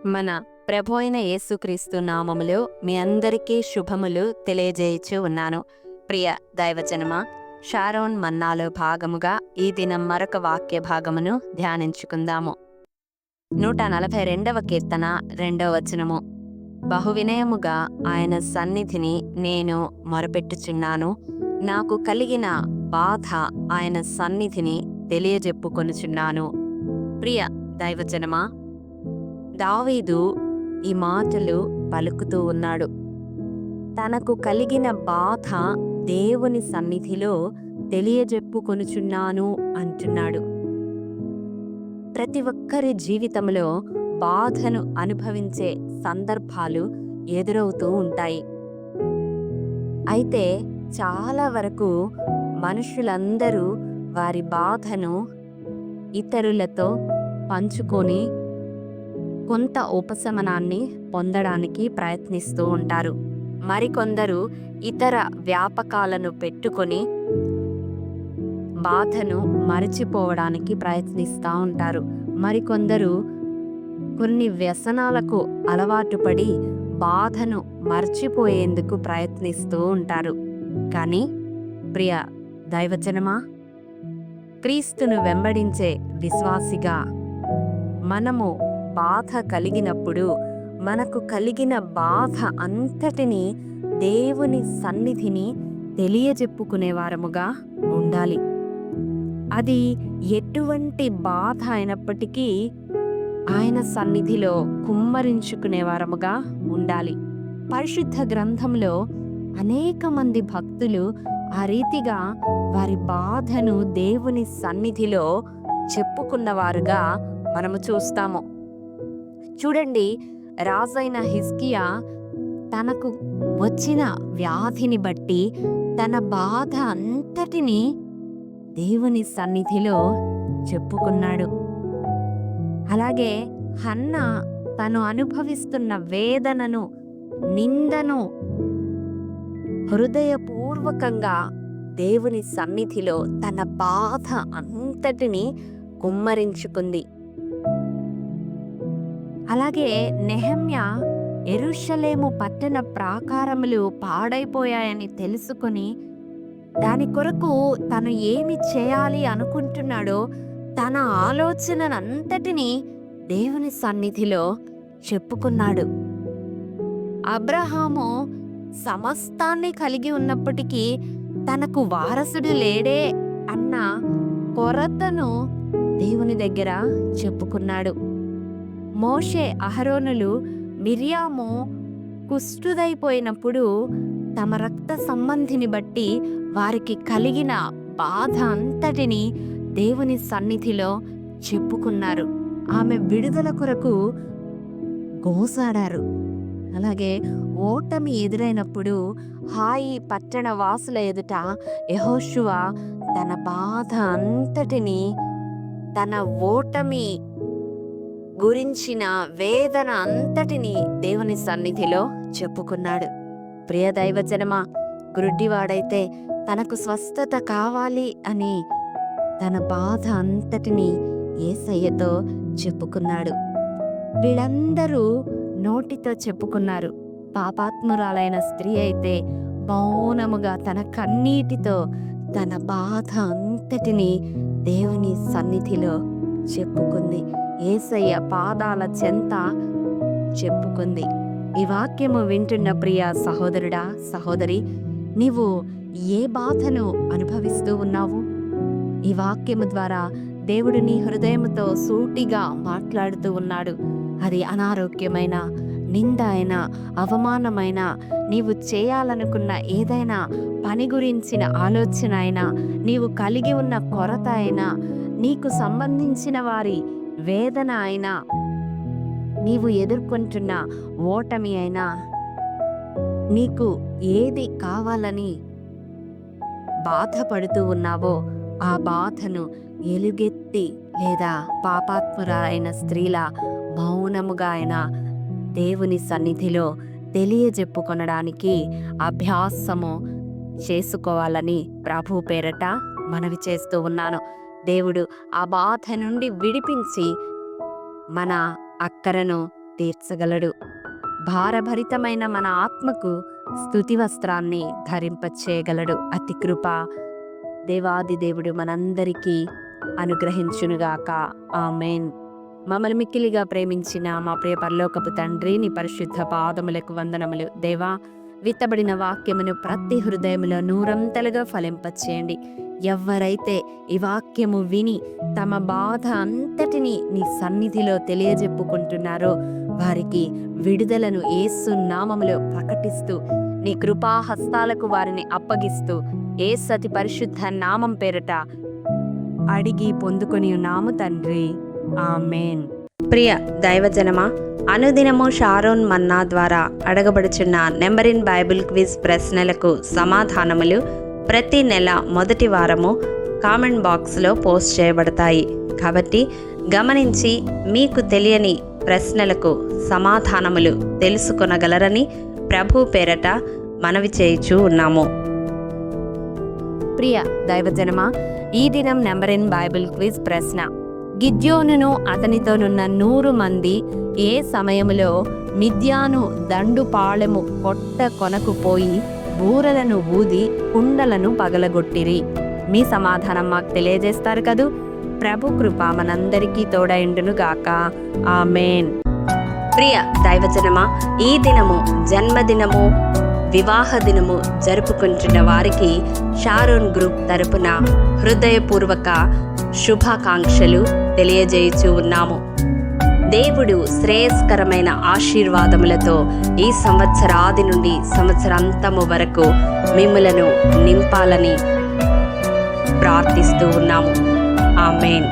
మన ప్రభు అయిన యేసుక్రీస్తు నామములో మీ అందరికీ శుభములు తెలియజేయచ్చు ఉన్నాను. ప్రియ దైవజనమా, షారోన్ మన్నాలో భాగముగా ఈ దినం మరొక వాక్య భాగమును ధ్యానించుకుందాము. 142వ కీర్తన 2వ వచనము. బహువినయముగా ఆయన సన్నిధిని నేను మొరపెట్టుచున్నాను, నాకు కలిగిన బాధ ఆయన సన్నిధిని తెలియజెప్పుకొనుచున్నాను. ప్రియ దైవజనమా, దావీదు ఈ మాటలు పలుకుతూ ఉన్నాడు. తనకు కలిగిన బాధ దేవుని సన్నిధిలో తెలియజెప్పుకొనుచున్నాను అంటున్నాడు. ప్రతి ఒక్కరి జీవితంలో బాధను అనుభవించే సందర్భాలు ఎదురవుతూ ఉంటాయి. అయితే చాలా వరకు మనుషులందరూ వారి బాధను ఇతరులతో పంచుకొని కొంత ఉపశమనాన్ని పొందడానికి ప్రయత్నిస్తూ ఉంటారు. మరికొందరు ఇతర వ్యాపకాలను పెట్టుకొని బాధను మరచిపోవడానికి ప్రయత్నిస్తూ ఉంటారు. మరికొందరు కొన్ని వ్యసనాలకు అలవాటు పడి బాధను మర్చిపోయేందుకు ప్రయత్నిస్తూ ఉంటారు. కానీ ప్రియ దైవజనమా, క్రీస్తును వెంబడించే విశ్వాసిగా మనము బాధ కలిగినప్పుడు మనకు కలిగిన బాధ అంతటినీ దేవుని సన్నిధిని తెలియజెప్పుకునేవారముగా ఉండాలి. అది ఎటువంటి బాధ అయినప్పటికీ ఆయన సన్నిధిలో కుమ్మరించుకునేవారముగా ఉండాలి. పరిశుద్ధ గ్రంథంలో అనేక మంది భక్తులు ఆ రీతిగా వారి బాధను దేవుని సన్నిధిలో చెప్పుకున్నవారుగా మనము చూస్తాము. చూడండి, రాజైన హిజ్కియా తనకు వచ్చిన వ్యాధిని బట్టి తన బాధ అంతటినీ దేవుని సన్నిధిలో చెప్పుకున్నాడు. అలాగే హన్నా తను అనుభవిస్తున్న వేదనను, నిందను హృదయపూర్వకంగా దేవుని సన్నిధిలో తన బాధ అంతటినీ కుమ్మరించుకుంది. అలాగే నెహెమ్యా యెరూషలేము పట్టణ ప్రాకారములు పాడైపోయాయని తెలుసుకుని దాని కొరకు తను ఏమి చేయాలి అనుకుంటున్నాడో తన ఆలోచననంతటినీ దేవుని సన్నిధిలో చెప్పుకున్నాడు. అబ్రహాము సమస్తాన్ని కలిగి ఉన్నప్పటికీ తనకు వారసుడు లేడే అన్న కొరతను దేవుని దగ్గర చెప్పుకున్నాడు. మోషే, అహరోనులు మిర్యాము కుష్ఠుదైపోయినప్పుడు తమ రక్త సంబంధిని బట్టి వారికి కలిగిన బాధ అంతటిని దేవుని సన్నిధిలో చెప్పుకున్నారు. ఆమె విడుదల కొరకు గోసాడారు. అలాగే ఓటమి ఎదురైనప్పుడు హాయి పట్టణ వాసుల ఎదుట యెహోషువ తన బాధ అంతటిని, తన ఓటమి గురించిన వేదన అంతటిని దేవుని సన్నిధిలో చెప్పుకున్నాడు. ప్రియ దైవజనమా, గుడ్డివాడైతే తనకు స్వస్థత కావాలి అని తన బాధ అంతటిని యేసయ్యతో చెప్పుకున్నాడు. వీళ్ళందరూ నోటితో చెప్పుకున్నారు. పాపాత్మురాలైన స్త్రీ అయితే మౌనముగా తన కన్నీటితో తన బాధ అంతటిని దేవుని సన్నిధిలో చెప్పుకుంది. యేసయ్య పాదాల చెంత చెప్పుకుంది. ఈ వాక్యము వింటున్న ప్రియ సహోదరుడా, సహోదరి, నీవు ఏ బాధను అనుభవిస్తూ ఉన్నావు? ఈ వాక్యము ద్వారా దేవుడు నీ హృదయముతో సూటిగా మాట్లాడుతూ ఉన్నాడు. అది అనారోగ్యమైన, నింద అయినా, అవమానమైన, నీవు చేయాలనుకున్న ఏదైనా పని గురించిన ఆలోచన అయినా, నీవు కలిగి ఉన్న కొరత అయినా, నీకు సంబంధించిన వారి వేదన అయినా, నీవు ఎదుర్కొంటున్న ఓటమి అయినా, నీకు ఏది కావాలని బాధపడుతూ ఉన్నావో ఆ బాధను ఎలుగెత్తి లేదా పాపాత్మురాలైన స్త్రీల మౌనముగా అయినా దేవుని సన్నిధిలో తెలియజెప్పుకొనడానికి అభ్యాసము చేసుకోవాలని ప్రభు పేరట మనవి చేస్తూ ఉన్నాను. దేవుడు ఆ బాధ నుండి విడిపించి మన అక్కరను తీర్చగలడు. భారభరితమైన మన ఆత్మకు స్తుతి వస్త్రాన్ని ధరింపచేయగలడు. అతి కృప దేవాది దేవుడు మనందరికీ అనుగ్రహించునుగాక. ఆమేన్. మమ్మల్ని మిక్కిలిగా ప్రేమించిన మా ప్రియ పరలోకపు తండ్రి, నీ పరిశుద్ధ పాదములకు వందనములు. దేవా, విత్తబడిన వాక్యమును ప్రతి హృదయములో నూరంతలుగా ఫలింపచేయండి. ఎవరైతే ఈ వాక్యము విని తమ బాధ అంతటిని నీ సన్నిధిలో తెలియజెప్పుకుంటున్నారో వారికి విడుదలను యేసు నామములో ప్రకటిస్తూ నీ కృపా హస్తాలకు వారిని అప్పగిస్తూ యేసు అతి పరిశుద్ధ నామం పేరట అడిగి పొందుకొని ఉన్నాము తండ్రి. ఆమేన్. ప్రియ దైవజనమా, అనుదినము షారోన్ మన్నా ద్వారా అడగబడుచున్న నెంబర్ ఇన్ బైబిల్ క్విజ్ ప్రశ్నలకు సమాధానములు ప్రతి నెల మొదటి వారము కామెంట్ బాక్స్లో పోస్ట్ చేయబడతాయి. కాబట్టి గమనించి మీకు తెలియని ప్రశ్నలకు సమాధానములు తెలుసుకొనగలరని ప్రభు పేరట మనవి చేయుచూ ఉన్నాము. ప్రియ దైవజనమా, ఈ దినం నెంబర్ ఇన్ బైబిల్ క్విజ్ ప్రశ్న: గిద్యోనును అతనితోనున్న 100 మంది ఏ సమయములో మిద్యాను దండుపాళెము కొట్ట కొనకు పోయి బూరలను ఊది కుండలను పగలగొట్టిరి? మీ సమాధానం మాకు తెలియజేస్తారు కదూ. ప్రభు కృప మనందరికీ తోడైండును గాక. ఆమేన్. ప్రియ దైవజనమా, ఈ దినము జన్మదినము, వివాహ దినము జరుపుకుంటున్న వారికి షారోన్ గ్రూప్ తరపున హృదయపూర్వక శుభాకాంక్షలు తెలియజేయుచూ ఉన్నాము. దేవుడు శ్రేయస్కరమైన ఆశీర్వాదములతో ఈ సంవత్సరాది నుండి సంవత్సరాంతము వరకు మిమ్ములను నింపాలని ప్రార్థిస్తూ ఉన్నాము. ఆమేన్.